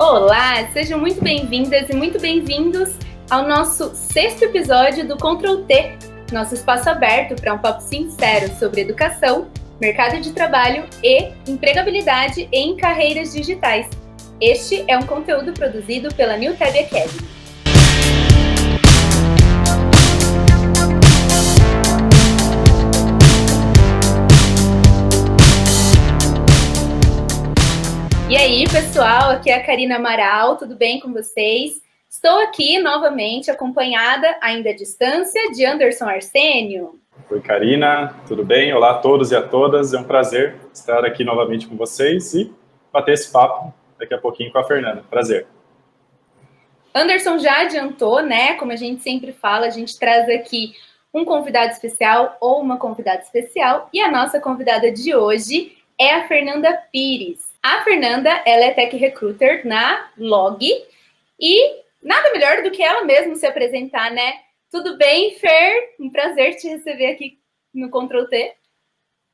Olá, sejam muito bem-vindas e muito bem-vindos ao nosso 6º episódio do Ctrl T, nosso espaço aberto para um papo sincero sobre educação, mercado de trabalho e empregabilidade em carreiras digitais. Este é um conteúdo produzido pela New Tab Academy. E aí, pessoal, aqui é a Karina Amaral, tudo bem com vocês? Estou aqui novamente acompanhada, ainda à distância, de Anderson Arsênio. Oi, Karina, tudo bem? Olá a todos e a todas, é um prazer estar aqui novamente com vocês e bater esse papo daqui a pouquinho com a Fernanda. Prazer. Anderson já adiantou, né? Como a gente sempre fala, a gente traz aqui um convidado especial ou uma convidada especial, e a nossa convidada de hoje é a Fernanda Pires. A Fernanda, ela é Tech Recruiter na Log e nada melhor do que ela mesma se apresentar, né? Tudo bem, Fer? Um prazer te receber aqui no Ctrl T.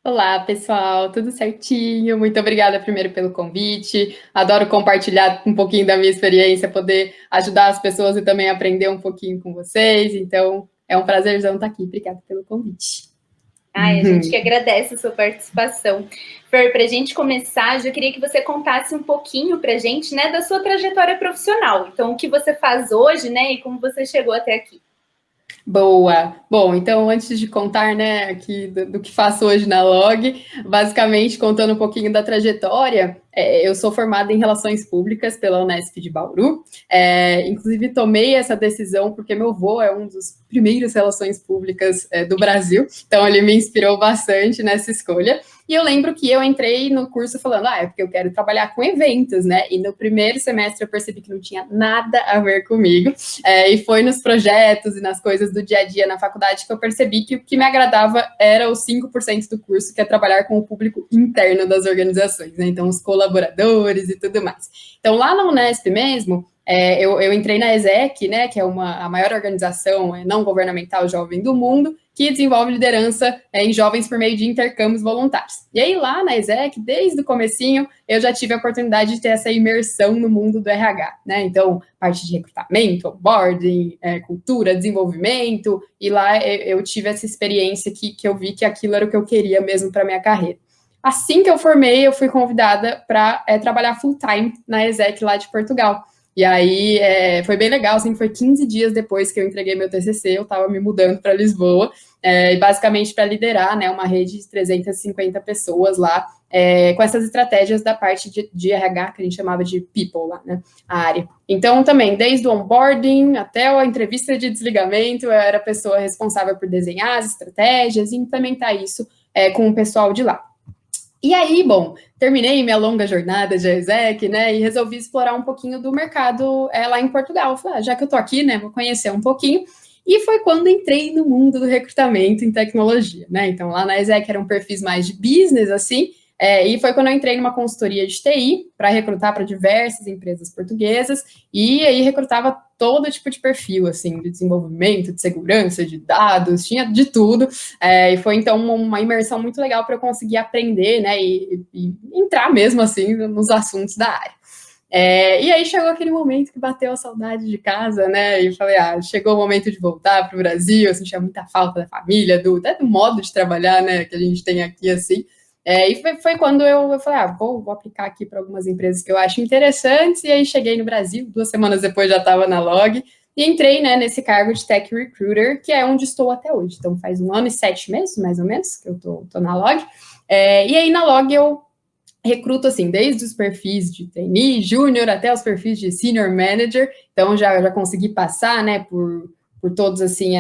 Olá, pessoal, tudo certinho? Muito obrigada primeiro pelo convite. Adoro compartilhar um pouquinho da minha experiência, poder ajudar as pessoas e também aprender um pouquinho com vocês. Então, é um prazerzão estar aqui. Obrigada pelo convite. Ai, a gente que agradece a sua participação. Fer, para a gente começar, eu queria que você contasse um pouquinho para a gente, né, da sua trajetória profissional. Então, o que você faz hoje, né, e como você chegou até aqui. Boa! Bom, então, antes de contar, né, aqui do que faço hoje na Log, basicamente, contando um pouquinho da trajetória, eu sou formada em Relações Públicas pela Unesp de Bauru, inclusive tomei essa decisão porque meu avô é um dos primeiros Relações Públicas do Brasil, então ele me inspirou bastante nessa escolha. E eu lembro que eu entrei no curso falando, é porque eu quero trabalhar com eventos, né? E no primeiro semestre eu percebi que não tinha nada a ver comigo. E foi nos projetos e nas coisas do dia a dia na faculdade que eu percebi que o que me agradava era os 5% do curso, que é trabalhar com o público interno das organizações, né? Então, os colaboradores e tudo mais. Então, lá na Unesp mesmo, eu entrei na ESEC, né, que é a maior organização não governamental jovem do mundo, que desenvolve liderança em jovens por meio de intercâmbios voluntários. E aí, lá na ESEC, desde o comecinho, eu já tive a oportunidade de ter essa imersão no mundo do RH, né? Então, parte de recrutamento, onboarding, cultura, desenvolvimento, e lá eu tive essa experiência que eu vi que aquilo era o que eu queria mesmo para a minha carreira. Assim que eu formei, eu fui convidada para trabalhar full-time na ESEC lá de Portugal. E aí, foi bem legal, assim, foi 15 dias depois que eu entreguei meu TCC, eu estava me mudando para Lisboa, basicamente para liderar, né, uma rede de 350 pessoas lá, com essas estratégias da parte de RH, que a gente chamava de people lá, né, a área. Então, também, desde o onboarding até a entrevista de desligamento, eu era a pessoa responsável por desenhar as estratégias e implementar isso com o pessoal de lá. E aí, bom, terminei minha longa jornada de ESEC, né, e resolvi explorar um pouquinho do mercado lá em Portugal. Falei, já que eu tô aqui, né, vou conhecer um pouquinho. E foi quando entrei no mundo do recrutamento em tecnologia, né, então lá na ESEC eram perfis mais de business, assim, e foi quando eu entrei numa consultoria de TI para recrutar para diversas empresas portuguesas, e aí recrutava todo tipo de perfil, assim, de desenvolvimento, de segurança, de dados, tinha de tudo, e foi, então, uma imersão muito legal para eu conseguir aprender, né, e entrar mesmo, assim, nos assuntos da área. E aí chegou aquele momento que bateu a saudade de casa, né, e falei, chegou o momento de voltar para o Brasil, eu sentia muita falta da família, até do modo de trabalhar, né, que a gente tem aqui, assim. E foi quando eu falei, vou aplicar aqui para algumas empresas que eu acho interessantes, e aí cheguei no Brasil, 2 semanas depois já estava na Log, e entrei, né, nesse cargo de Tech Recruiter, que é onde estou até hoje. Então, faz 1 ano e 7 meses, mais ou menos, que eu tô na Log. E aí, na Log, eu recruto, assim, desde os perfis de trainee, júnior, até os perfis de senior manager. Então, já consegui passar, né, por todos, assim,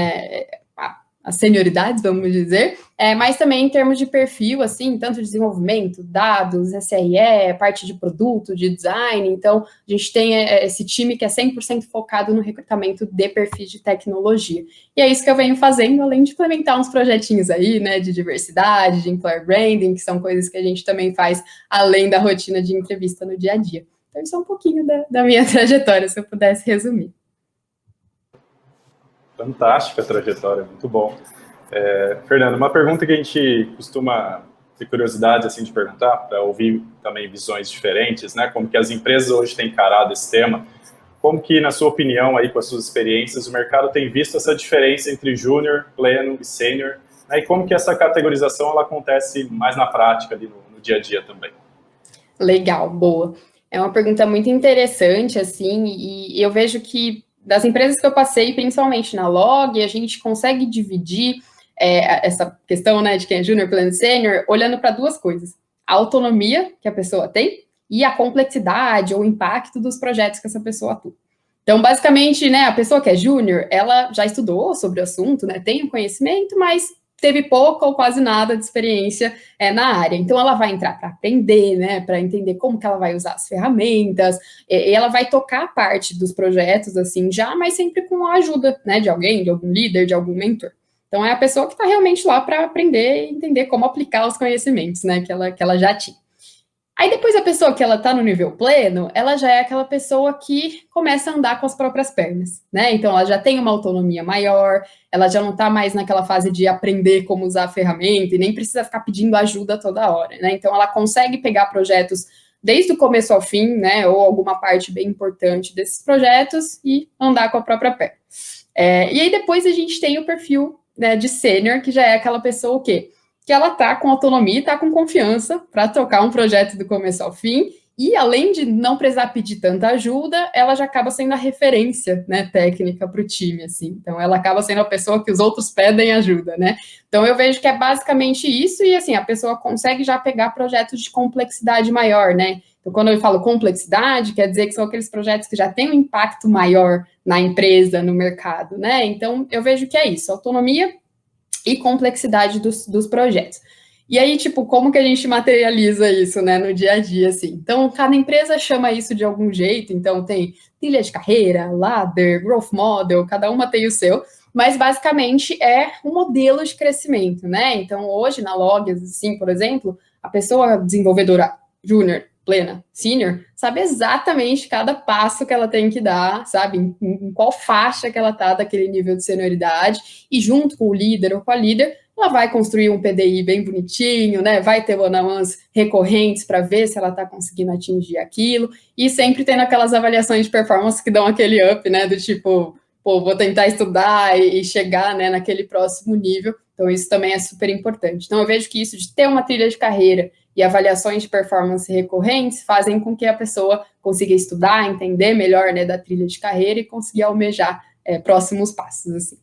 as senioridades, vamos dizer, mas também em termos de perfil, assim, tanto de desenvolvimento, dados, SRE, parte de produto, de design. Então, a gente tem esse time que é 100% focado no recrutamento de perfis de tecnologia. E é isso que eu venho fazendo, além de implementar uns projetinhos aí, né, de diversidade, de employer branding, que são coisas que a gente também faz além da rotina de entrevista no dia a dia. Então, isso é um pouquinho da minha trajetória, se eu pudesse resumir. Fantástica a trajetória, muito bom. Fernanda, uma pergunta que a gente costuma curiosidade assim de perguntar, para ouvir também visões diferentes, né? Como que as empresas hoje têm encarado esse tema. Como que, na sua opinião, aí, com as suas experiências, o mercado tem visto essa diferença entre júnior, pleno e sênior, né? E como que essa categorização ela acontece mais na prática, ali no dia a dia também? Legal, boa. É uma pergunta muito interessante, assim, e eu vejo que das empresas que eu passei, principalmente na Log, a gente consegue dividir essa questão, né, de quem é júnior, pleno e sênior, olhando para duas coisas. A autonomia que a pessoa tem e a complexidade ou impacto dos projetos que essa pessoa atua. Então, basicamente, né, a pessoa que é júnior, ela já estudou sobre o assunto, né, tem o conhecimento, mas teve pouca ou quase nada de experiência na área. Então, ela vai entrar para aprender, né, para entender como que ela vai usar as ferramentas, e ela vai tocar parte dos projetos, assim, já, mas sempre com a ajuda, né, de alguém, de algum líder, de algum mentor. Então, é a pessoa que está realmente lá para aprender e entender como aplicar os conhecimentos, né, que ela já tinha. Aí depois a pessoa que ela tá no nível pleno, ela já é aquela pessoa que começa a andar com as próprias pernas, né? Então ela já tem uma autonomia maior, ela já não tá mais naquela fase de aprender como usar a ferramenta e nem precisa ficar pedindo ajuda toda hora, né? Então ela consegue pegar projetos desde o começo ao fim, né? Ou alguma parte bem importante desses projetos e andar com a própria perna. E aí depois a gente tem o perfil, né, de sênior, que já é aquela pessoa o quê? Que ela está com autonomia, está com confiança para tocar um projeto do começo ao fim, e além de não precisar pedir tanta ajuda, ela já acaba sendo a referência, né, técnica para o time, assim. Então, ela acaba sendo a pessoa que os outros pedem ajuda, né? Então, eu vejo que é basicamente isso, e assim, a pessoa consegue já pegar projetos de complexidade maior, né? Então, quando eu falo complexidade, quer dizer que são aqueles projetos que já têm um impacto maior na empresa, no mercado, né? Então, eu vejo que é isso, autonomia e complexidade dos projetos. E aí, tipo, como que a gente materializa isso, né, no dia a dia, assim? Então, cada empresa chama isso de algum jeito, então tem trilha de carreira, ladder, growth model, cada uma tem o seu, mas basicamente é um modelo de crescimento, né? Então, hoje, na Logs, assim, por exemplo, a pessoa desenvolvedora júnior, plena, senior, sabe exatamente cada passo que ela tem que dar, sabe, em qual faixa que ela está daquele nível de senioridade, e junto com o líder ou com a líder, ela vai construir um PDI bem bonitinho, né, vai ter one-on-ones recorrentes para ver se ela está conseguindo atingir aquilo, e sempre tendo aquelas avaliações de performance que dão aquele up, né, do tipo, pô, vou tentar estudar e chegar, né, naquele próximo nível. Então, isso também é super importante. Então, eu vejo que isso de ter uma trilha de carreira e avaliações de performance recorrentes fazem com que a pessoa consiga estudar, entender melhor, né, da trilha de carreira e conseguir almejar próximos passos, assim.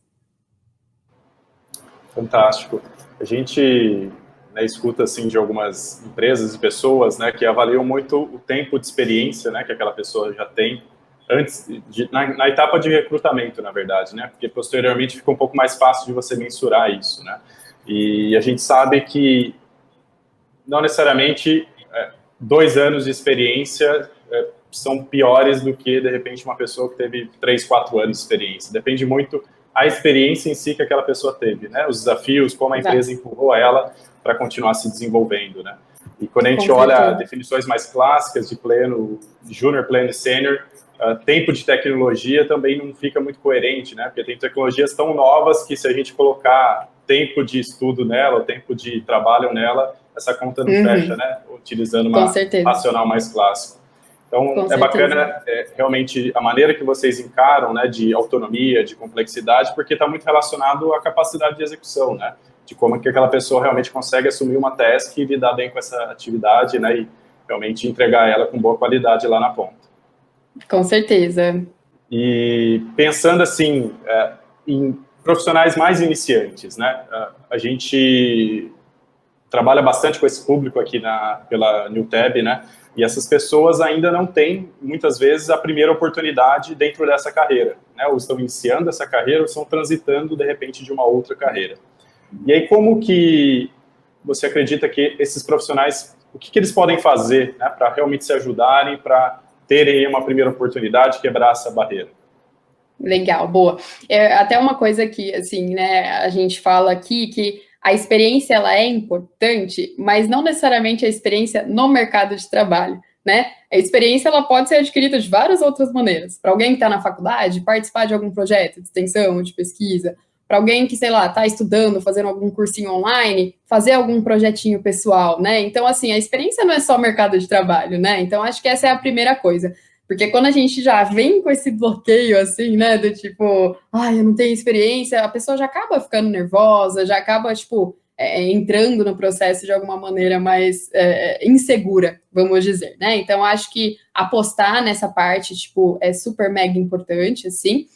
Fantástico. A gente, né, escuta assim de algumas empresas e pessoas, né, que avaliam muito o tempo de experiência, né, que aquela pessoa já tem antes na etapa de recrutamento, na verdade, né, porque posteriormente fica um pouco mais fácil de você mensurar isso, né. E a gente sabe que não necessariamente 2 anos de experiência são piores do que, de repente, uma pessoa que teve 3, 4 anos de experiência. Depende muito a experiência em si que aquela pessoa teve, né? Os desafios, como a empresa empurrou ela para continuar se desenvolvendo, né? E quando a gente olha definições mais clássicas de pleno, de júnior, pleno e sênior, tempo de tecnologia também não fica muito coerente, né? Porque tem tecnologias tão novas que se a gente colocar tempo de estudo nela, o tempo de trabalho nela, essa conta não fecha, né? Utilizando uma racional mais clássica. Então, é bacana realmente a maneira que vocês encaram, né, de autonomia, de complexidade, porque está muito relacionado à capacidade de execução, né? De como que aquela pessoa realmente consegue assumir uma task e lidar bem com essa atividade, né? E realmente entregar ela com boa qualidade lá na ponta. Com certeza. E pensando assim, em profissionais mais iniciantes, né? A gente trabalha bastante com esse público aqui pela NewTab, né? E essas pessoas ainda não têm, muitas vezes, a primeira oportunidade dentro dessa carreira, né? Ou estão iniciando essa carreira ou estão transitando, de repente, de uma outra carreira. E aí, como que você acredita que esses profissionais, o que eles podem fazer, né, para realmente se ajudarem, para terem uma primeira oportunidade, quebrar essa barreira? Legal, boa. Até uma coisa que, assim, né, a gente fala aqui, que a experiência, ela é importante, mas não necessariamente a experiência no mercado de trabalho, né? A experiência, ela pode ser adquirida de várias outras maneiras. Para alguém que está na faculdade, participar de algum projeto de extensão, de pesquisa, para alguém que, sei lá, está estudando, fazendo algum cursinho online, fazer algum projetinho pessoal, né? Então, assim, a experiência não é só mercado de trabalho, né? Então, acho que essa é a primeira coisa. Porque quando a gente já vem com esse bloqueio, assim, né, do tipo, ai, eu não tenho experiência, a pessoa já acaba ficando nervosa, já acaba, tipo, entrando no processo de alguma maneira mais insegura, vamos dizer, né? Então, acho que apostar nessa parte, tipo, é super mega importante, assim.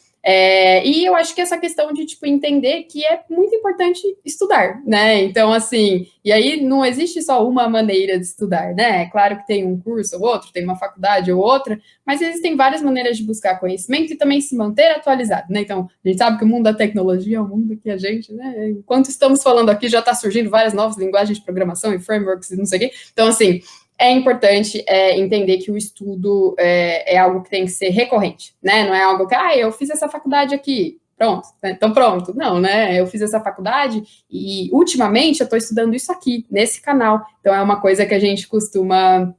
E eu acho que essa questão de, tipo, entender que é muito importante estudar, né? Então, assim, e aí não existe só uma maneira de estudar, né? É claro que tem um curso ou outro, tem uma faculdade ou outra, mas existem várias maneiras de buscar conhecimento e também se manter atualizado, né? Então, a gente sabe que o mundo da tecnologia é um mundo que a gente, né? Enquanto estamos falando aqui, já está surgindo várias novas linguagens de programação e frameworks e não sei o quê. Então, assim, é importante entender que o estudo é algo que tem que ser recorrente, né? Não é algo que, eu fiz essa faculdade aqui, pronto, então pronto. Não, né? Eu fiz essa faculdade e, ultimamente, eu estou estudando isso aqui, nesse canal. Então, é uma coisa que a gente costuma,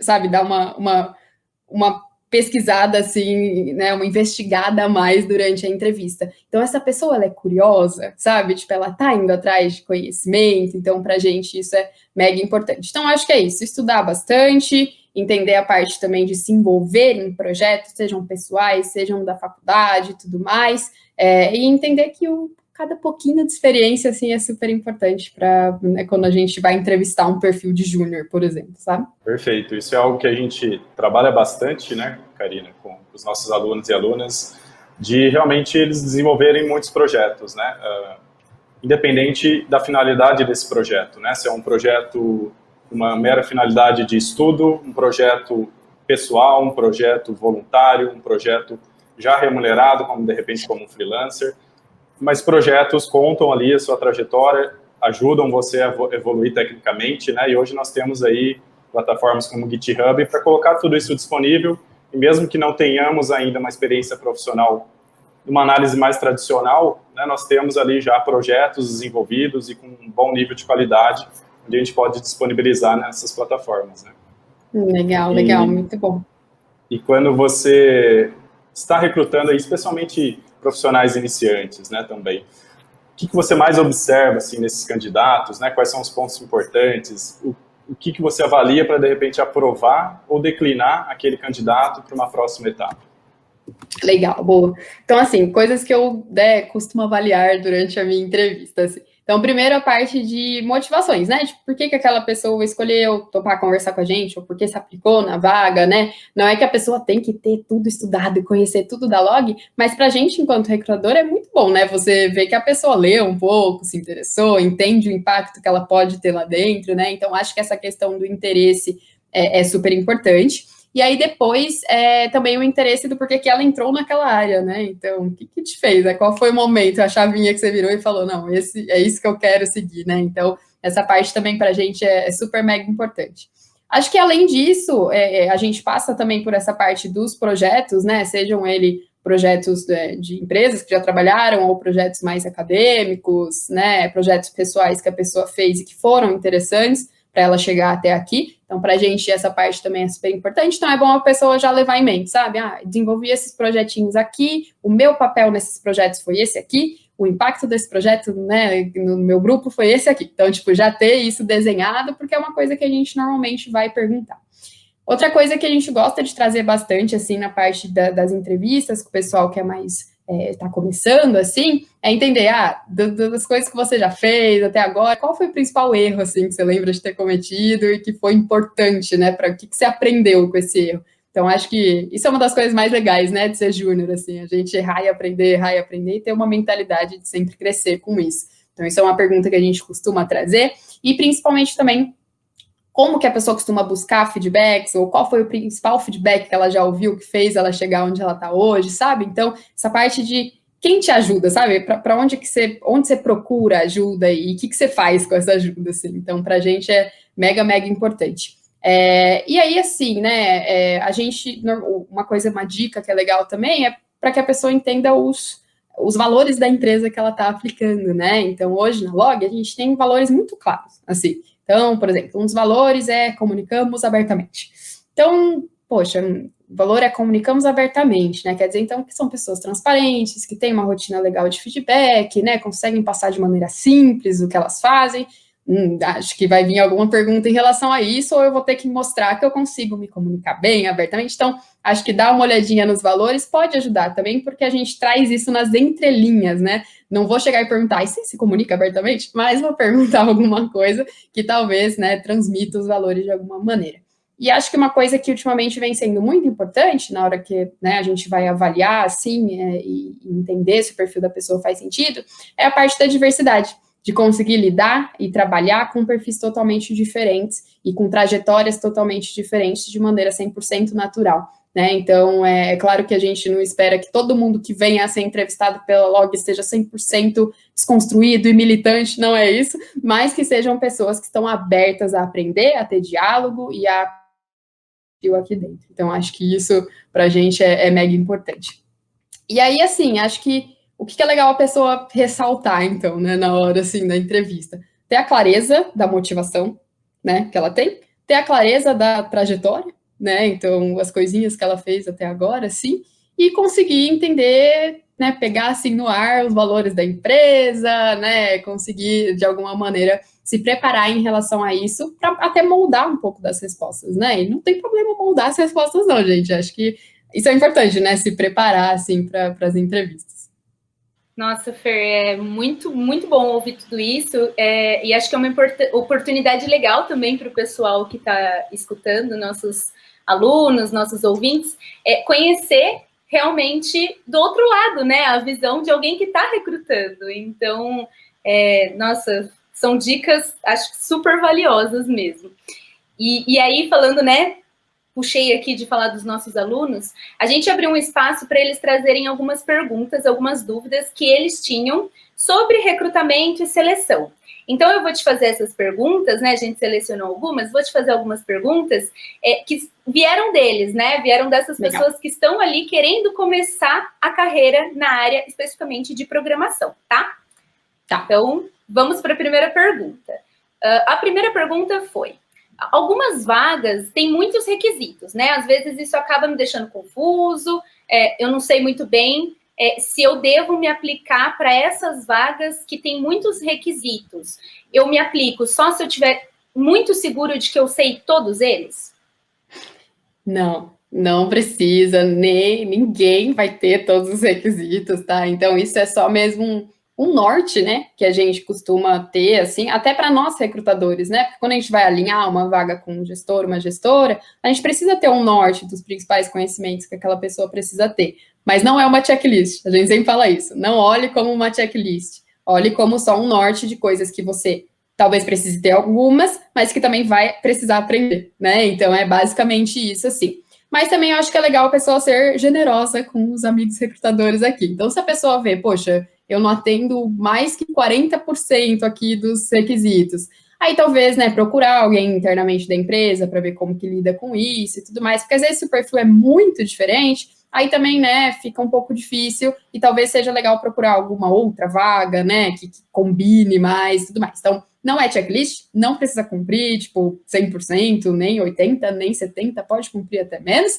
sabe, dar uma pesquisada, assim, né, uma investigada a mais durante a entrevista. Então, essa pessoa, ela é curiosa, sabe? Tipo, ela tá indo atrás de conhecimento, então, pra gente, isso é mega importante. Então, acho que é isso, estudar bastante, entender a parte também de se envolver em projetos, sejam pessoais, sejam da faculdade e tudo mais, e entender que cada pouquinho de experiência, assim, é super importante para, né, quando a gente vai entrevistar um perfil de júnior, por exemplo, sabe? Perfeito. Isso é algo que a gente trabalha bastante, né, Karina, com os nossos alunos e alunas, de realmente eles desenvolverem muitos projetos, né, independente da finalidade desse projeto, né, se é um projeto, uma mera finalidade de estudo, um projeto pessoal, um projeto voluntário, um projeto já remunerado, como de repente como um freelancer, mas projetos contam ali a sua trajetória, ajudam você a evoluir tecnicamente, né? E hoje nós temos aí plataformas como o GitHub para colocar tudo isso disponível, e mesmo que não tenhamos ainda uma experiência profissional, uma análise mais tradicional, né, nós temos ali já projetos desenvolvidos e com um bom nível de qualidade, onde a gente pode disponibilizar nessas plataformas, né? Legal, muito bom. E quando você está recrutando aí, especialmente profissionais iniciantes, né, também, o que você mais observa, assim, nesses candidatos, né, quais são os pontos importantes, o que você avalia para, de repente, aprovar ou declinar aquele candidato para uma próxima etapa? Legal, boa. Então, assim, coisas que eu costumo avaliar durante a minha entrevista, assim. Então, primeiro a parte de motivações, né? Tipo, por que aquela pessoa escolheu topar conversar com a gente, ou por que se aplicou na vaga, né? Não é que a pessoa tem que ter tudo estudado e conhecer tudo da log, mas pra gente, enquanto recrutador, é muito bom, né? Você vê que a pessoa leu um pouco, se interessou, entende o impacto que ela pode ter lá dentro, né? Então, acho que essa questão do interesse é super importante. E aí, depois, também o interesse do porquê que ela entrou naquela área, né? Então, o que te fez? Qual foi o momento, a chavinha que você virou e falou, não, é isso que eu quero seguir, né? Então, essa parte também para a gente é super mega importante. Acho que, além disso, a gente passa também por essa parte dos projetos, né? Sejam eles projetos de empresas que já trabalharam ou projetos mais acadêmicos, né? Projetos pessoais que a pessoa fez e que foram interessantes para ela chegar até aqui. Então, para a gente, essa parte também é super importante. Então, é bom a pessoa já levar em mente, sabe? Desenvolvi esses projetinhos aqui, o meu papel nesses projetos foi esse aqui, o impacto desse projeto, né, no meu grupo foi esse aqui. Então, tipo, já ter isso desenhado, porque é uma coisa que a gente normalmente vai perguntar. Outra coisa que a gente gosta de trazer bastante, assim, na parte das entrevistas, com o pessoal que é mais está começando, assim, é entender, das coisas que você já fez até agora, qual foi o principal erro, assim, que você lembra de ter cometido e que foi importante, né, para o que você aprendeu com esse erro. Então, acho que isso é uma das coisas mais legais, né, de ser júnior, assim, a gente errar e aprender, e ter uma mentalidade de sempre crescer com isso. Então, isso é uma pergunta que a gente costuma trazer, e principalmente também como que a pessoa costuma buscar feedbacks, ou qual foi o principal feedback que ela já ouviu que fez ela chegar onde ela está hoje, sabe? Então, essa parte de quem te ajuda, sabe? Para onde você procura ajuda e o que você faz com essa ajuda, assim. Então, para a gente é mega, mega importante. E aí, assim, né, uma dica que é legal também é para que a pessoa entenda os valores da empresa que ela está aplicando, né? Então, hoje na Log, a gente tem valores muito claros, assim. Então, por exemplo, um dos valores é comunicamos abertamente. Então, poxa, O valor é comunicamos abertamente, né? Quer dizer, então, que são pessoas transparentes, que têm uma rotina legal de feedback, né? Conseguem passar de maneira simples o que elas fazem. Acho que vai vir alguma pergunta em relação a isso, ou eu vou ter que mostrar que eu consigo me comunicar bem, abertamente. Então, acho que dar uma olhadinha nos valores pode ajudar também, porque a gente traz isso nas entrelinhas, né? Não vou chegar e perguntar, e você se comunica abertamente? Mas vou perguntar alguma coisa que talvez, né, transmita os valores de alguma maneira. E acho que uma coisa que ultimamente vem sendo muito importante na hora que, né, a gente vai avaliar, assim, e entender se o perfil da pessoa faz sentido, é a parte da diversidade, de conseguir lidar e trabalhar com perfis totalmente diferentes e com trajetórias totalmente diferentes de maneira 100% natural, né? Então, é claro que a gente não espera que todo mundo que venha a ser entrevistado pela Log esteja 100% desconstruído e militante, não é isso, mas que sejam pessoas que estão abertas a aprender, a ter diálogo e a aqui dentro. Então, acho que isso, para a gente, é mega importante. E aí, assim, acho que o que é legal a pessoa ressaltar, então, né, na hora, assim, da entrevista? Ter a clareza da motivação, né, que ela tem, ter a clareza da trajetória, né, então, as coisinhas que ela fez até agora, assim, e conseguir entender, né, pegar, assim, no ar os valores da empresa, né, conseguir, de alguma maneira, se preparar em relação a isso, para até moldar um pouco das respostas, né, e não tem problema moldar as respostas, não, gente, acho que isso é importante, né, se preparar, assim, para as entrevistas. Nossa, Fer, é muito, muito bom ouvir tudo isso, e acho que é uma oportunidade legal também para o pessoal que está escutando, nossos alunos, nossos ouvintes, conhecer realmente do outro lado, né, a visão de alguém que está recrutando. Então, nossa, são dicas, acho, super valiosas mesmo. E aí, falando, né, puxei aqui de falar dos nossos alunos, a gente abriu um espaço para eles trazerem algumas perguntas, algumas dúvidas que eles tinham sobre recrutamento e seleção. Então, eu vou te fazer essas perguntas, né? A gente selecionou algumas, vou te fazer algumas perguntas que vieram deles, né? Vieram dessas pessoas que estão ali querendo começar a carreira na área, especificamente de programação, tá? Então, vamos para a primeira pergunta. A primeira pergunta foi: algumas vagas têm muitos requisitos, né? Às vezes isso acaba me deixando confuso, eu não sei muito bem se eu devo me aplicar para essas vagas que têm muitos requisitos. Eu me aplico só se eu estiver muito seguro de que eu sei todos eles? Não precisa, nem ninguém vai ter todos os requisitos, tá? Então, isso é só mesmo um norte, né, que a gente costuma ter, assim, até para nós recrutadores, né, porque quando a gente vai alinhar uma vaga com um gestor, uma gestora, a gente precisa ter um norte dos principais conhecimentos que aquela pessoa precisa ter, mas não é uma checklist, a gente sempre fala isso, não olhe como uma checklist, olhe como só um norte de coisas que você talvez precise ter algumas, mas que também vai precisar aprender, né, então é basicamente isso, assim. Mas também eu acho que é legal a pessoa ser generosa com os amigos recrutadores aqui. Então, se a pessoa vê, poxa, eu não atendo mais que 40% aqui dos requisitos, aí talvez, né, procurar alguém internamente da empresa para ver como que lida com isso e tudo mais, porque às vezes se o perfil é muito diferente, aí também, né, fica um pouco difícil e talvez seja legal procurar alguma outra vaga, né, que combine mais e tudo mais. Então, não é checklist, não precisa cumprir, tipo, 100%, nem 80%, nem 70%, pode cumprir até menos,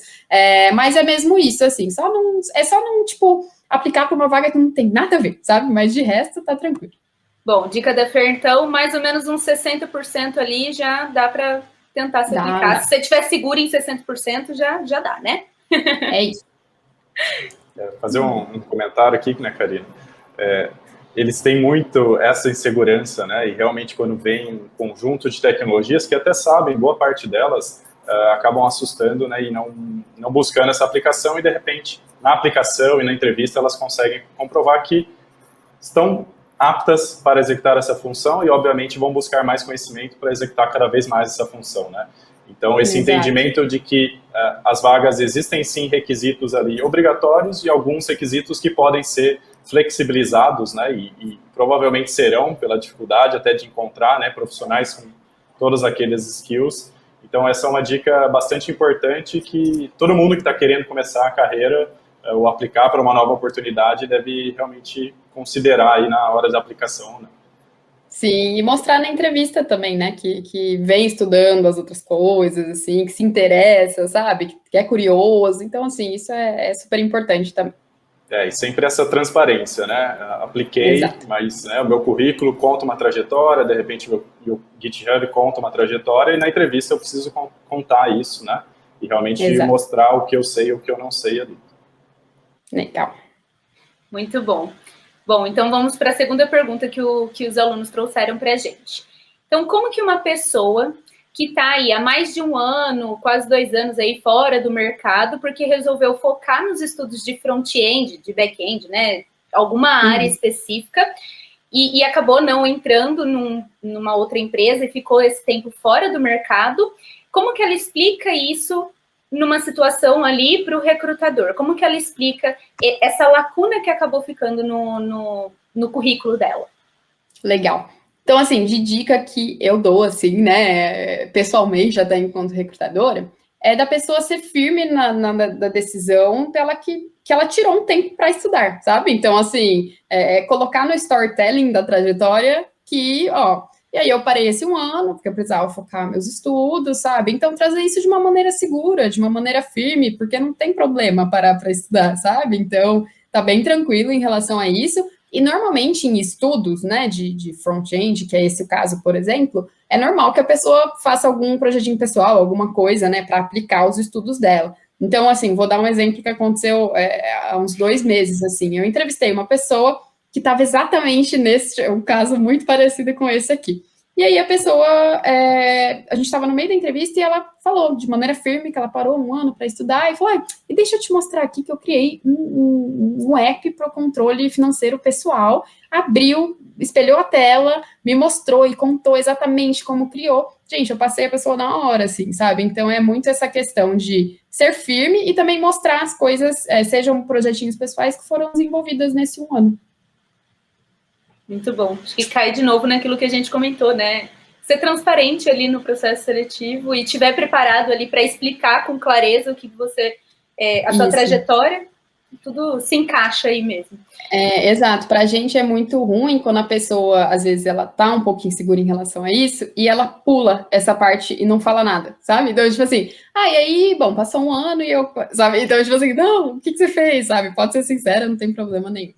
mas é mesmo isso, assim, só não, tipo, aplicar para uma vaga que não tem nada a ver, sabe? Mas de resto, tá tranquilo. Bom, dica da Fer, então, mais ou menos uns 60% ali já dá para tentar se aplicar. Se você estiver seguro em 60%, já dá, né? É isso. Fazer um comentário aqui, né, Karina? Eles têm muito essa insegurança, né? E realmente quando vem um conjunto de tecnologias que até sabem, boa parte delas acabam assustando, né? E não buscando essa aplicação e de repente na aplicação e na entrevista elas conseguem comprovar que estão aptas para executar essa função e obviamente vão buscar mais conhecimento para executar cada vez mais essa função, né? Então esse entendimento de que as vagas existem sim requisitos ali obrigatórios e alguns requisitos que podem ser flexibilizados, né, e provavelmente serão pela dificuldade até de encontrar, né, profissionais com todos aqueles skills. Então essa é uma dica bastante importante que todo mundo que está querendo começar a carreira ou aplicar para uma nova oportunidade deve realmente considerar aí na hora da aplicação, né? Sim, e mostrar na entrevista também, né, que vem estudando as outras coisas, assim, que se interessa, sabe, que é curioso. Então, assim, isso é super importante também. E sempre essa transparência, né? Apliquei, Exato. mas né, o meu currículo conta uma trajetória, de repente meu GitHub conta uma trajetória, e na entrevista eu preciso contar isso, né? E realmente Exato. mostrar o que eu sei e o que eu não sei ali. Legal. Muito bom. Bom, então vamos para a segunda pergunta que os alunos trouxeram para a gente. Então, como que uma pessoa que está aí há mais de um ano, quase 2 anos aí fora do mercado, porque resolveu focar nos estudos de front-end, de back-end, né? Alguma área específica, e acabou não entrando numa outra empresa e ficou esse tempo fora do mercado, como que ela explica isso numa situação ali para o recrutador? Como que ela explica essa lacuna que acabou ficando no currículo dela? Legal. Então, assim, de dica que eu dou, assim, né, pessoalmente, até enquanto recrutadora, é da pessoa ser firme na decisão dela que ela tirou um tempo para estudar, sabe? Então, assim, colocar no storytelling da trajetória que, ó, e aí eu parei esse um ano, porque eu precisava focar meus estudos, sabe? Então, trazer isso de uma maneira segura, de uma maneira firme, porque não tem problema parar para estudar, sabe? Então, tá bem tranquilo em relação a isso. E normalmente em estudos, né, de front-end, que é esse o caso, por exemplo, é normal que a pessoa faça algum projetinho pessoal, alguma coisa, né, para aplicar os estudos dela. Então, assim, vou dar um exemplo que aconteceu há uns 2 meses, assim. Eu entrevistei uma pessoa que estava exatamente um caso muito parecido com esse aqui. E aí a pessoa, a gente estava no meio da entrevista e ela falou de maneira firme que ela parou um ano para estudar e falou, e deixa eu te mostrar aqui que eu criei um app para o controle financeiro pessoal, abriu, espelhou a tela, me mostrou e contou exatamente como criou. Gente, eu passei a pessoa na hora, assim, sabe? Então é muito essa questão de ser firme e também mostrar as coisas, sejam projetinhos pessoais que foram desenvolvidas nesse um ano. Muito bom. Acho que cai de novo naquilo que a gente comentou, né? Ser transparente ali no processo seletivo e tiver preparado ali para explicar com clareza o que você, a sua trajetória, tudo se encaixa aí mesmo. Exato. Para a gente é muito ruim quando a pessoa, às vezes, ela tá um pouco insegura em relação a isso e ela pula essa parte e não fala nada, sabe? Então, tipo assim, e aí, bom, passou um ano e eu, sabe? Então, tipo assim, não, o que você fez, sabe? Pode ser sincera, não tem problema nenhum.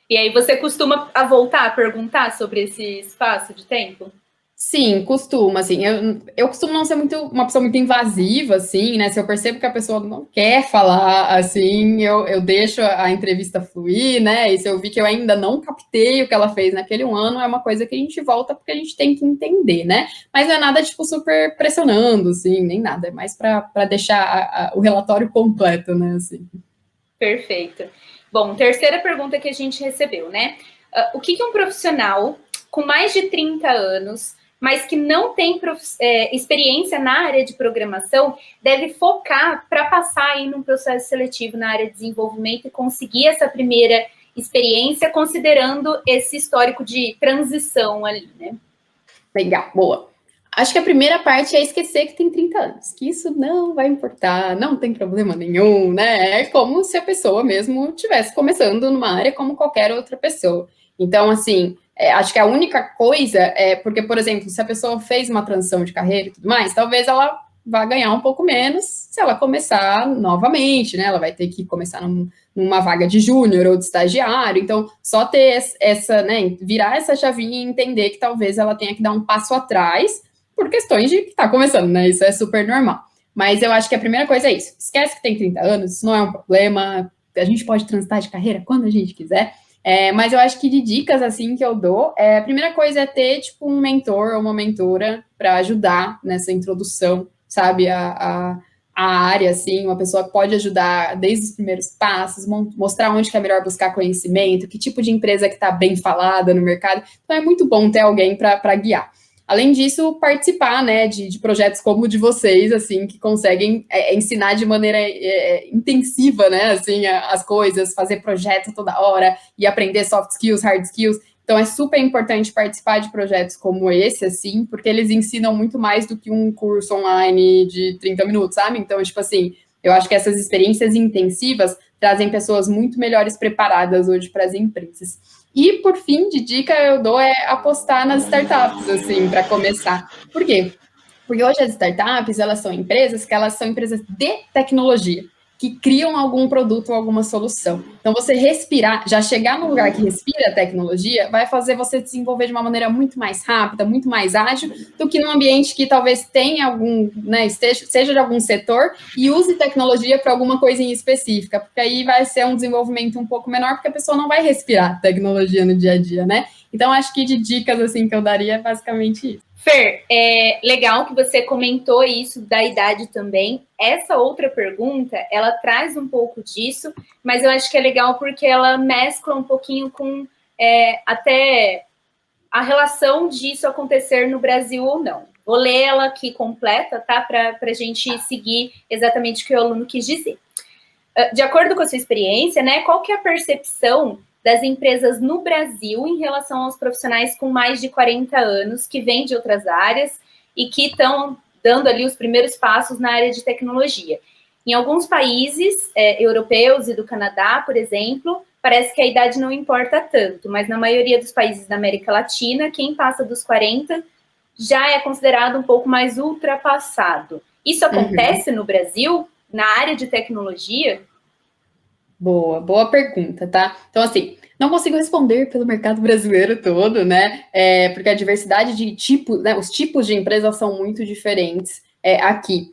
E aí você costuma voltar a perguntar sobre esse espaço de tempo? Sim, costuma, assim, eu costumo não ser uma pessoa muito invasiva, assim, né, se eu percebo que a pessoa não quer falar, assim, eu deixo a entrevista fluir, né, e se eu vi que eu ainda não captei o que ela fez naquele um ano, é uma coisa que a gente volta porque a gente tem que entender, né, mas não é nada, tipo, super pressionando, assim, nem nada, é mais para deixar o relatório completo, né, assim. Perfeito. Bom, terceira pergunta que a gente recebeu, né, o que um profissional com mais de 30 anos mas que não tem experiência na área de programação, deve focar para passar aí num processo seletivo na área de desenvolvimento e conseguir essa primeira experiência, considerando esse histórico de transição ali, né? Legal, boa. Acho que a primeira parte é esquecer que tem 30 anos, que isso não vai importar, não tem problema nenhum, né? É como se a pessoa mesmo estivesse começando numa área como qualquer outra pessoa. Então, assim, acho que a única coisa é porque, por exemplo, se a pessoa fez uma transição de carreira e tudo mais, talvez ela vá ganhar um pouco menos se ela começar novamente, né? Ela vai ter que começar numa vaga de júnior ou de estagiário. Então, só ter essa, né? Virar essa chavinha e entender que talvez ela tenha que dar um passo atrás por questões de que está começando, né? Isso é super normal. Mas eu acho que a primeira coisa é isso. Esquece que tem 30 anos, isso não é um problema. A gente pode transitar de carreira quando a gente quiser. Mas eu acho que de dicas, assim, que eu dou, a primeira coisa é ter, tipo, um mentor ou uma mentora para ajudar nessa introdução, sabe, a área, assim, uma pessoa que pode ajudar desde os primeiros passos, mostrar onde que é melhor buscar conhecimento, que tipo de empresa que está bem falada no mercado. Então, é muito bom ter alguém para guiar. Além disso, participar, né, de projetos como o de vocês, assim, que conseguem ensinar de maneira intensiva, né, assim, as coisas, fazer projetos toda hora e aprender soft skills, hard skills. Então, é super importante participar de projetos como esse, assim, porque eles ensinam muito mais do que um curso online de 30 minutos, sabe? Então, tipo assim, eu acho que essas experiências intensivas trazem pessoas muito melhores preparadas hoje para as empresas. E, por fim, de dica, eu dou apostar nas startups, assim, para começar. Por quê? Porque hoje as startups, elas são empresas de tecnologia, que criam algum produto ou alguma solução. Então, você respirar, já chegar num lugar que respira a tecnologia, vai fazer você desenvolver de uma maneira muito mais rápida, muito mais ágil, do que num ambiente que talvez tenha algum, né, seja de algum setor e use tecnologia para alguma coisinha específica, porque aí vai ser um desenvolvimento um pouco menor, porque a pessoa não vai respirar tecnologia no dia a dia, né? Então, acho que de dicas, assim, que eu daria é basicamente isso. Fer, é legal que você comentou isso da idade também. Essa outra pergunta, ela traz um pouco disso, mas eu acho que é legal porque ela mescla um pouquinho com até a relação disso acontecer no Brasil ou não. Vou ler ela aqui completa, tá? Para a gente seguir exatamente o que o aluno quis dizer. De acordo com a sua experiência, né, qual que é a percepção das empresas no Brasil em relação aos profissionais com mais de 40 anos, que vêm de outras áreas e que estão dando ali os primeiros passos na área de tecnologia? Em alguns países europeus e do Canadá, por exemplo, parece que a idade não importa tanto, mas na maioria dos países da América Latina, quem passa dos 40 já é considerado um pouco mais ultrapassado. Isso acontece no Brasil, na área de tecnologia? Boa pergunta, tá? Então, assim, não consigo responder pelo mercado brasileiro todo, né? Porque a diversidade de tipos, né? Os tipos de empresas são muito diferentes aqui.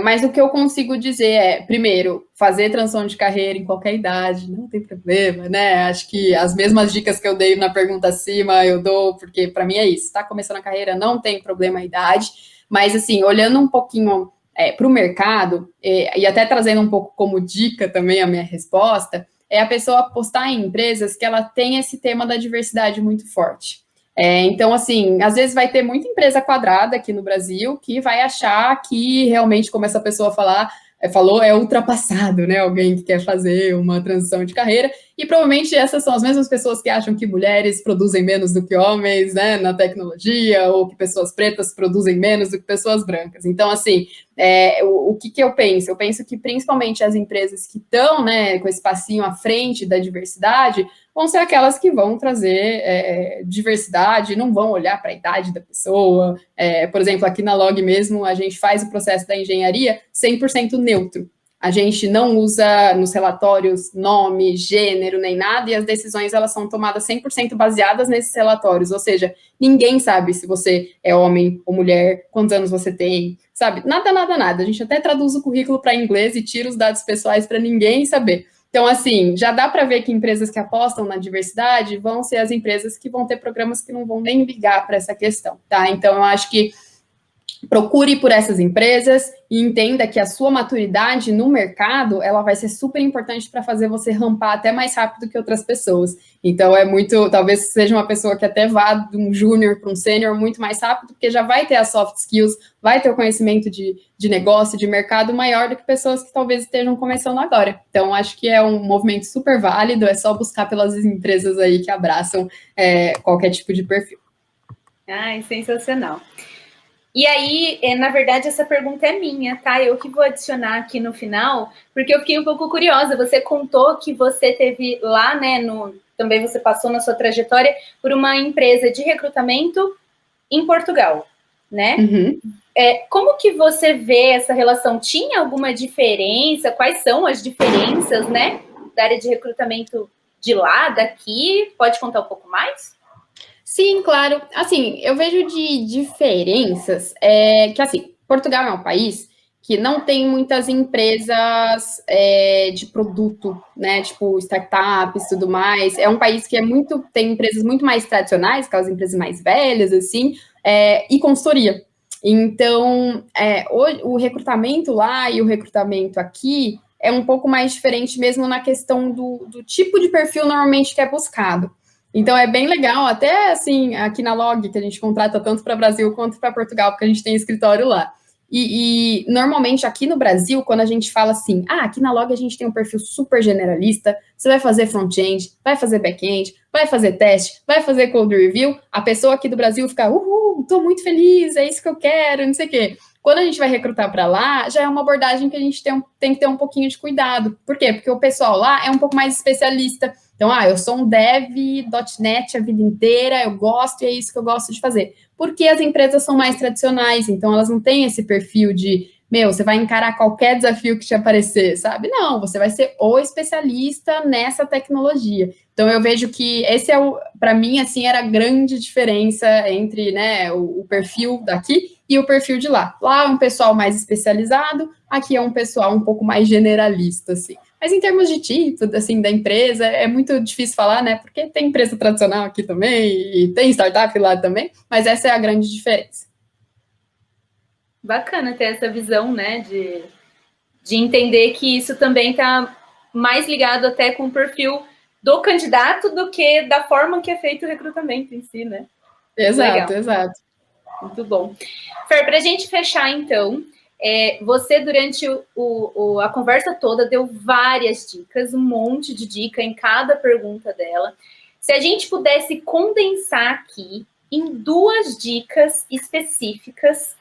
Mas o que eu consigo dizer é, primeiro, fazer transição de carreira em qualquer idade, não tem problema, né? Acho que as mesmas dicas que eu dei na pergunta acima, eu dou, porque para mim é isso, tá começando a carreira, não tem problema a idade, mas assim, olhando um pouquinho para o mercado, e até trazendo um pouco como dica também a minha resposta, é a pessoa apostar em empresas que ela tem esse tema da diversidade muito forte. Então, assim, às vezes vai ter muita empresa quadrada aqui no Brasil que vai achar que realmente, como essa pessoa falou, é ultrapassado, né? Alguém que quer fazer uma transição de carreira, e provavelmente essas são as mesmas pessoas que acham que mulheres produzem menos do que homens, né, na tecnologia, ou que pessoas pretas produzem menos do que pessoas brancas. Então, assim, o que eu penso? Eu penso que principalmente as empresas que estão, né, com esse passinho à frente da diversidade vão ser aquelas que vão trazer diversidade, não vão olhar para a idade da pessoa. Por exemplo, aqui na Log mesmo, a gente faz o processo da engenharia 100% neutro. A gente não usa nos relatórios nome, gênero, nem nada, e as decisões elas são tomadas 100% baseadas nesses relatórios, ou seja, ninguém sabe se você é homem ou mulher, quantos anos você tem, sabe? Nada. A gente até traduz o currículo para inglês e tira os dados pessoais para ninguém saber. Então, assim, já dá para ver que empresas que apostam na diversidade vão ser as empresas que vão ter programas que não vão nem ligar para essa questão, tá? Então, eu acho que procure por essas empresas e entenda que a sua maturidade no mercado, ela vai ser super importante para fazer você rampar até mais rápido que outras pessoas. Então, talvez seja uma pessoa que até vá de um júnior para um sênior muito mais rápido, porque já vai ter as soft skills, vai ter o conhecimento de negócio, de mercado maior do que pessoas que talvez estejam começando agora. Então, acho que é um movimento super válido, é só buscar pelas empresas aí que abraçam qualquer tipo de perfil. Ai, sensacional. E aí, na verdade, essa pergunta é minha, tá? Eu que vou adicionar aqui no final, porque eu fiquei um pouco curiosa. Você contou que você teve lá, né, também você passou na sua trajetória por uma empresa de recrutamento em Portugal, né? Uhum. Como que você vê essa relação? Tinha alguma diferença? Quais são as diferenças, né, da área de recrutamento de lá, daqui? Pode contar um pouco mais? Sim, claro. Assim, eu vejo de diferenças que, assim, Portugal é um país que não tem muitas empresas de produto, né? Tipo, startups e tudo mais. É um país que tem empresas muito mais tradicionais, aquelas empresas mais velhas, assim, e consultoria. Então, o recrutamento lá e o recrutamento aqui é um pouco mais diferente mesmo na questão do tipo de perfil normalmente que é buscado. Então, é bem legal, até assim, aqui na Log, que a gente contrata tanto para o Brasil quanto para Portugal, porque a gente tem escritório lá. E normalmente aqui no Brasil, quando a gente fala assim, aqui na Log a gente tem um perfil super generalista, você vai fazer front-end, vai fazer back-end, vai fazer teste, vai fazer code review, a pessoa aqui do Brasil fica, tô muito feliz, é isso que eu quero, não sei o quê. Quando a gente vai recrutar para lá, já é uma abordagem que a gente tem que ter um pouquinho de cuidado. Por quê? Porque o pessoal lá é um pouco mais especialista. Então, eu sou um dev, .NET a vida inteira, eu gosto e é isso que eu gosto de fazer. Porque as empresas são mais tradicionais, então elas não têm esse perfil de, você vai encarar qualquer desafio que te aparecer, sabe? Não, você vai ser o especialista nessa tecnologia. Então, eu vejo que esse para mim, assim, era a grande diferença entre, né, o perfil daqui e o perfil de lá. Lá é um pessoal mais especializado, aqui é um pessoal um pouco mais generalista, assim. Mas em termos de tipo, assim, da empresa, é muito difícil falar, né? Porque tem empresa tradicional aqui também, e tem startup lá também, mas essa é a grande diferença. Bacana ter essa visão, né, de entender que isso também está mais ligado até com o perfil do candidato do que da forma que é feito o recrutamento em si, né? Exato, exato. Muito bom. Fer, para a gente fechar, então, você, durante a conversa toda, deu várias dicas, um monte de dica em cada pergunta dela. Se a gente pudesse condensar aqui em 2 dicas específicas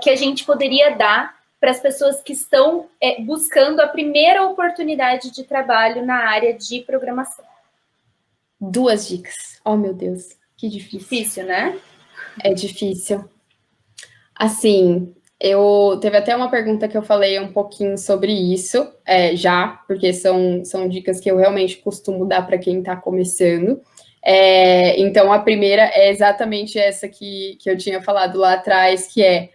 que a gente poderia dar para as pessoas que estão buscando a primeira oportunidade de trabalho na área de programação. 2 dicas. Oh, meu Deus, que difícil. Difícil, né? É difícil. Assim, teve até uma pergunta que eu falei um pouquinho sobre isso, porque são dicas que eu realmente costumo dar para quem está começando. Então, a primeira é exatamente essa que eu tinha falado lá atrás, que é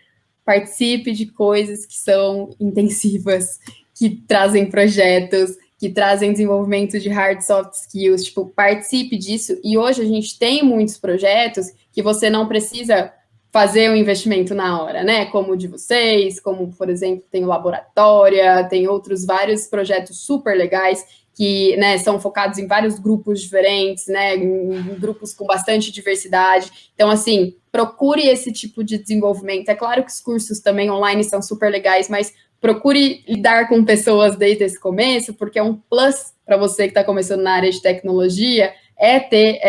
participe de coisas que são intensivas, que trazem projetos, que trazem desenvolvimento de hard soft skills, tipo, participe disso. E hoje a gente tem muitos projetos que você não precisa fazer um investimento na hora, né? Como o de vocês, como, por exemplo, tem o Laboratória, tem outros vários projetos super legais que, né, são focados em vários grupos diferentes, né, em grupos com bastante diversidade. Então, assim, procure esse tipo de desenvolvimento. É claro que os cursos também online são super legais, mas procure lidar com pessoas desde esse começo, porque é um plus para você que está começando na área de tecnologia, ter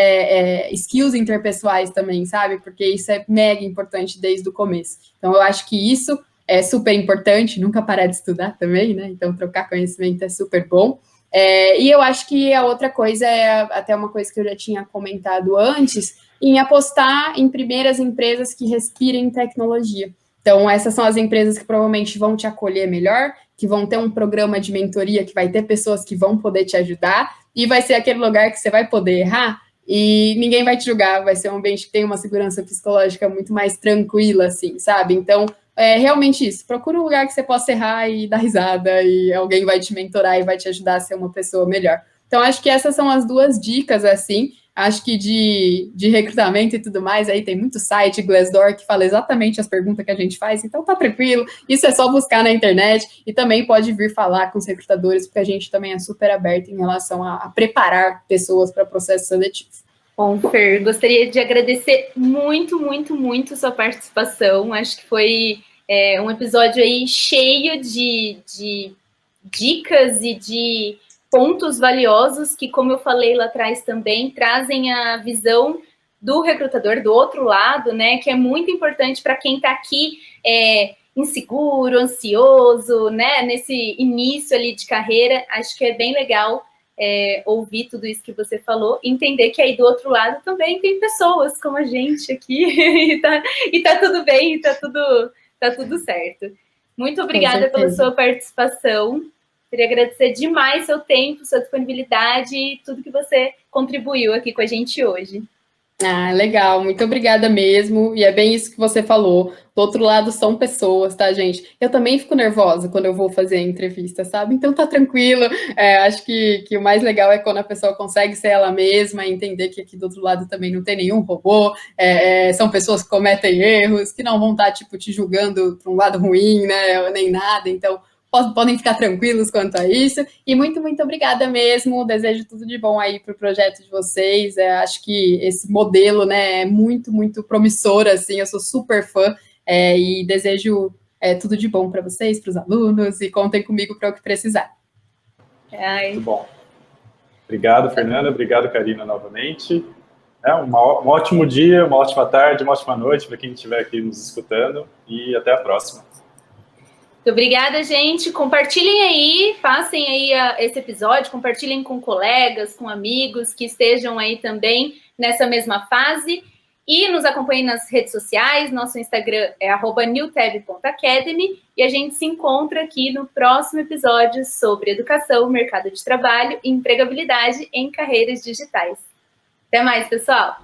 skills interpessoais também, sabe? Porque isso é mega importante desde o começo. Então, eu acho que isso é super importante, nunca parar de estudar também, né? Então, trocar conhecimento é super bom. E eu acho que a outra coisa é até uma coisa que eu já tinha comentado antes, em apostar em primeiras empresas que respirem tecnologia. Então, essas são as empresas que provavelmente vão te acolher melhor, que vão ter um programa de mentoria, que vai ter pessoas que vão poder te ajudar, e vai ser aquele lugar que você vai poder errar e ninguém vai te julgar, vai ser um ambiente que tem uma segurança psicológica muito mais tranquila, assim, sabe? Então, é realmente isso. Procura um lugar que você possa errar e dar risada, e alguém vai te mentorar e vai te ajudar a ser uma pessoa melhor. Então, acho que essas são as 2 dicas, assim. Acho que de recrutamento e tudo mais, aí tem muito site, Glassdoor, que fala exatamente as perguntas que a gente faz, então tá tranquilo, isso é só buscar na internet, e também pode vir falar com os recrutadores, porque a gente também é super aberto em relação a preparar pessoas para processos seletivos. Bom, Fer, gostaria de agradecer muito, muito, muito sua participação, acho que foi um episódio aí cheio de dicas e de pontos valiosos que, como eu falei lá atrás também, trazem a visão do recrutador do outro lado, né, que é muito importante para quem está aqui inseguro, ansioso, né, nesse início ali de carreira. Acho que é bem legal ouvir tudo isso que você falou, entender que aí do outro lado também tem pessoas como a gente aqui, e tá tudo bem, e tá tudo certo. Muito obrigada pela sua participação. Queria agradecer demais seu tempo, sua disponibilidade e tudo que você contribuiu aqui com a gente hoje. Ah, legal, muito obrigada mesmo, e é bem isso que você falou, do outro lado são pessoas, tá, gente? Eu também fico nervosa quando eu vou fazer a entrevista, sabe? Então tá tranquilo, acho que o mais legal é quando a pessoa consegue ser ela mesma, entender que aqui do outro lado também não tem nenhum robô, são pessoas que cometem erros, que não vão estar, tipo, te julgando para um lado ruim, né, nem nada, então podem ficar tranquilos quanto a isso, e muito, muito obrigada mesmo, desejo tudo de bom aí para o projeto de vocês, acho que esse modelo, né, é muito, muito promissor, assim, eu sou super fã, e desejo tudo de bom para vocês, para os alunos, e contem comigo para o que precisar. Muito bom. Obrigado, Fernanda, obrigado, Karina, novamente, Um ótimo dia, uma ótima tarde, uma ótima noite para quem estiver aqui nos escutando e até a próxima. Muito obrigada, gente. Compartilhem aí, passem aí esse episódio, compartilhem com colegas, com amigos que estejam aí também nessa mesma fase. E nos acompanhem nas redes sociais. Nosso Instagram é @newtab.academy. E a gente se encontra aqui no próximo episódio sobre educação, mercado de trabalho e empregabilidade em carreiras digitais. Até mais, pessoal!